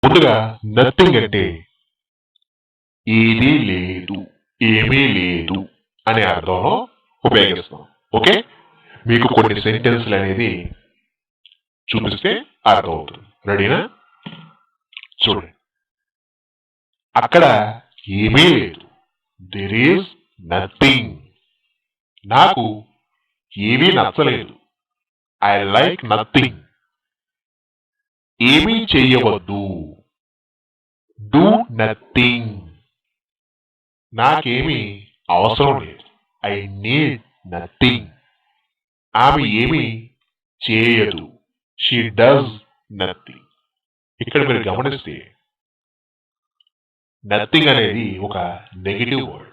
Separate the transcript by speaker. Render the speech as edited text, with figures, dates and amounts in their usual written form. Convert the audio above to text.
Speaker 1: ముందుగా నథింగ్ అంటే ఏదీ లేదు, ఏమీ లేదు అనే అర్థంలో ఉపయోగిస్తాం. ఓకే, మీకు కొన్ని సెంటెన్స్లు అనేది చూపిస్తే అర్థమవుతుంది. రెడీనా? చూడండి, అక్కడ ఏమీ లేదు. There is nothing. నాకు ఏమీ నచ్చలేదు. I like nothing. ఏమీ చెయ్యవద్దు. Do nothing. నాకేమీ అవసరం లేదు. I need nothing. ఆమె ఏమీ చేయదు. She does nothing. ఇక్కడ మీరు గమనిస్తే నథింగ్ అనేది ఒక నెగిటివ్ వర్డ్.